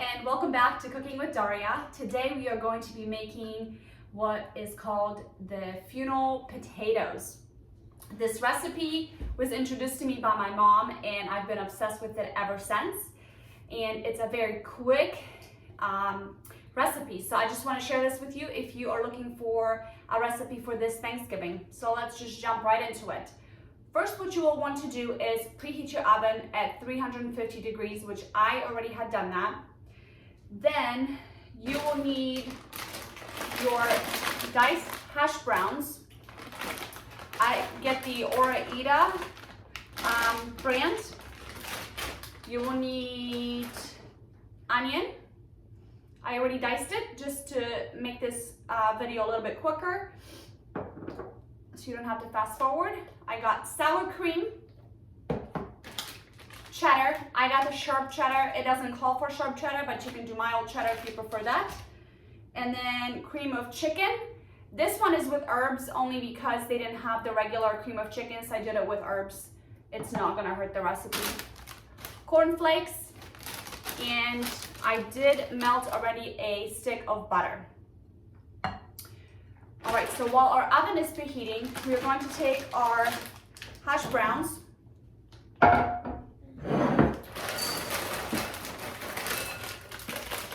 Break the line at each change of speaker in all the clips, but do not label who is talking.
and welcome back to Cooking with Daria. Today we are going to be making what is called the funnel potatoes. This recipe was introduced to me by my mom and I've been obsessed with it ever since. And it's a very quick recipe. So I just want to share this with you if you are looking for a recipe for this Thanksgiving. So let's just jump right into it. First, what you will want to do is preheat your oven at 350 degrees, which I already had done that. Then you will need your diced hash browns. I get the Ora-Ida brand. You will need onion. I already diced it just to make this video a little bit quicker, so you don't have to fast forward. I got sour cream, cheddar. I got the sharp cheddar. It doesn't call for sharp cheddar, but you can do mild cheddar if you prefer that. And then cream of chicken. This one is with herbs only because they didn't have the regular cream of chicken, so I did it with herbs. It's not gonna hurt the recipe. Corn flakes, and I did melt already a stick of butter. All right, so while our oven is preheating, we're going to take our hash browns.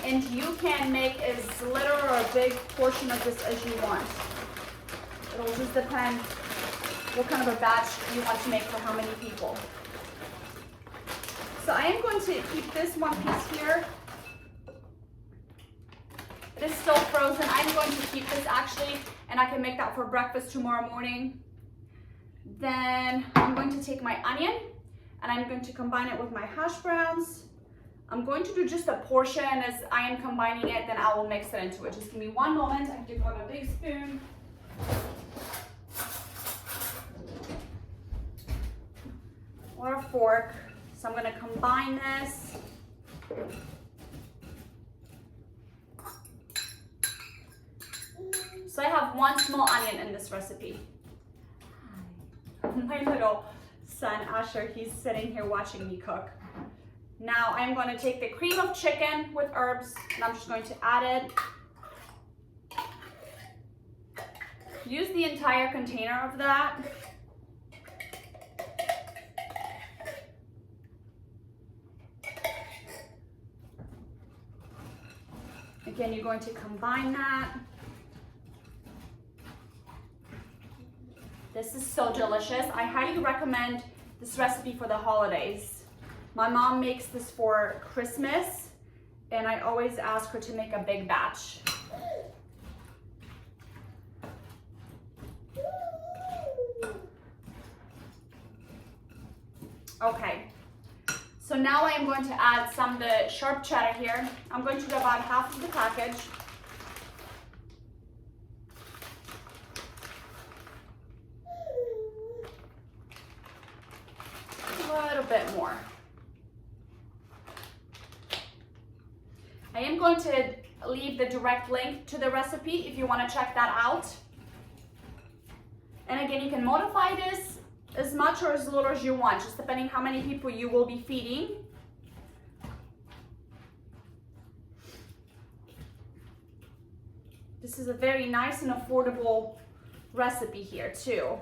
And you can make as little or a big portion of this as you want. It'll just depend what kind of a batch you want to make for how many people. So I am going to keep this one piece here. It is still frozen. I'm going to keep this actually, and I can make that for breakfast tomorrow morning. Then I'm going to take my onion and I'm going to combine it with my hash browns. I'm going to do just a portion as I am combining it, then I will mix it into it. Just give me one moment. I have to grab a big spoon. Or a fork. So I'm going to combine this. So I have one small onion in this recipe. My little son Asher, he's sitting here watching me cook. Now I'm going to take the cream of chicken with herbs and I'm just going to add it. Use the entire container of that. Again, you're going to combine that. This is so delicious. I highly recommend this recipe for the holidays. My mom makes this for Christmas, and I always ask her to make a big batch. Okay, so now I am going to add some of the sharp cheddar here. I'm going to do about half of the package. A little bit more. I am going to leave the direct link to the recipe if you want to check that out. And again, you can modify this as much or as little as you want, just depending how many people you will be feeding. This is a very nice and affordable recipe here too.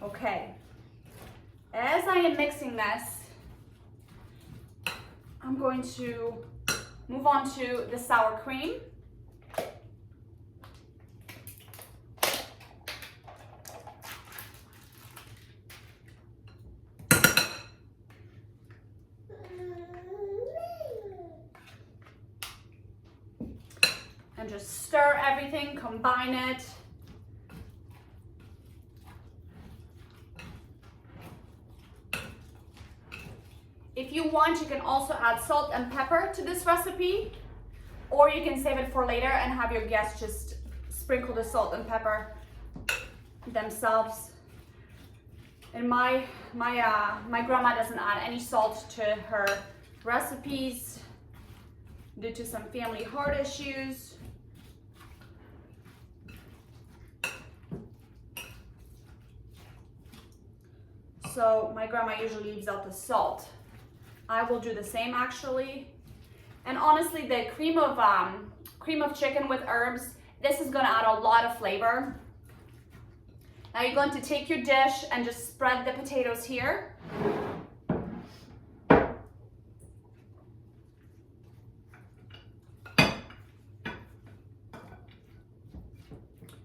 Okay, as I am mixing this, I'm going to move on to the sour cream. And just stir everything, combine it. If you want, you can also add salt and pepper to this recipe, or you can save it for later and have your guests just sprinkle the salt and pepper themselves. And my grandma doesn't add any salt to her recipes due to some family heart issues. So my grandma usually leaves out the salt. I will do the same actually. And honestly, the cream of chicken with herbs, this is gonna add a lot of flavor. Now you're going to take your dish and just spread the potatoes here.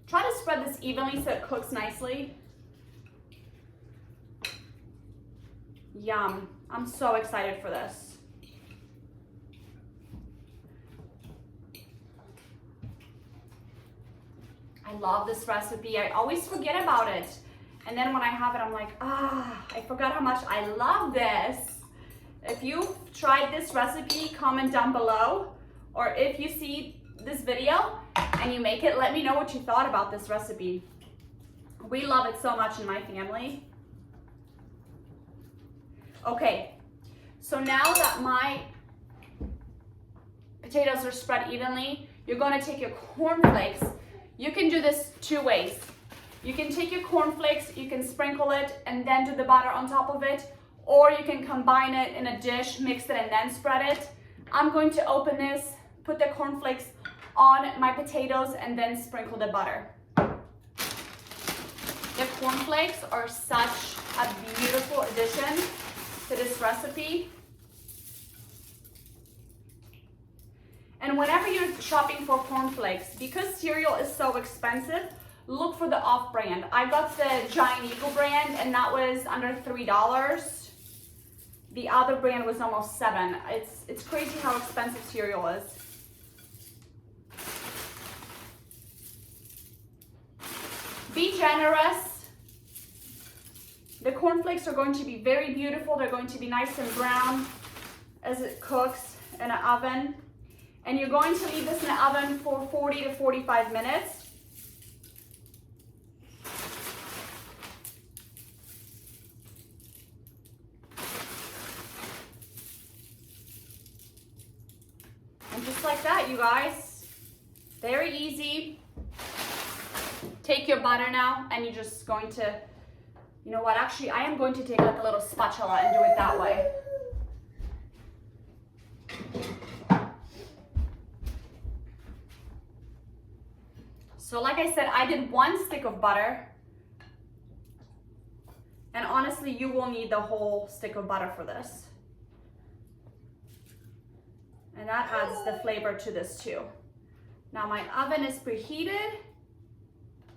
Try to spread this evenly so it cooks nicely. Yum. I'm so excited for this. I love this recipe. I always forget about it. And then when I have it, I'm like, I forgot how much I love this. If you've tried this recipe, comment down below. Or if you see this video and you make it, let me know what you thought about this recipe. We love it so much in my family. Okay, so now that my potatoes are spread evenly, you're going to take your cornflakes. You can do this two ways. You can take your cornflakes, you can sprinkle it and then do the butter on top of it, or you can combine it in a dish, mix it and then spread it. I'm going to open this, put the cornflakes on my potatoes and then sprinkle the butter. The cornflakes are such a beautiful addition to this recipe. And whenever you're shopping for cornflakes, because cereal is so expensive, look for the off-brand. I got the Giant Eagle brand and that was under $3. The other brand was almost $7. It's crazy how expensive cereal is. Be generous. The cornflakes are going to be very beautiful. They're going to be nice and brown as it cooks in an oven. And you're going to leave this in the oven for 40 to 45 minutes. And just like that, you guys, very easy. Take your butter now and you're just going to, you know what, actually I am going to take like a little spatula and do it that way. So like I said, I did 1 stick of butter. And honestly, you will need the whole stick of butter for this. And that adds the flavor to this too. Now my oven is preheated,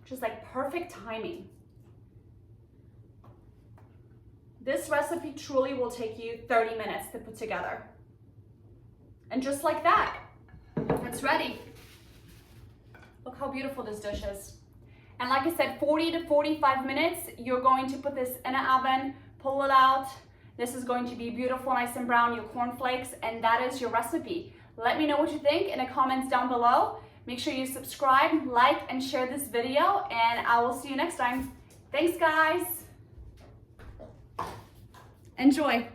which is like perfect timing. This recipe truly will take you 30 minutes to put together. And just like that, it's ready. Look how beautiful this dish is. And like I said, 40 to 45 minutes, you're going to put this in an oven, pull it out. This is going to be beautiful, nice and brown, your cornflakes, and that is your recipe. Let me know what you think in the comments down below. Make sure you subscribe, like, and share this video, and I will see you next time. Thanks, guys. Enjoy.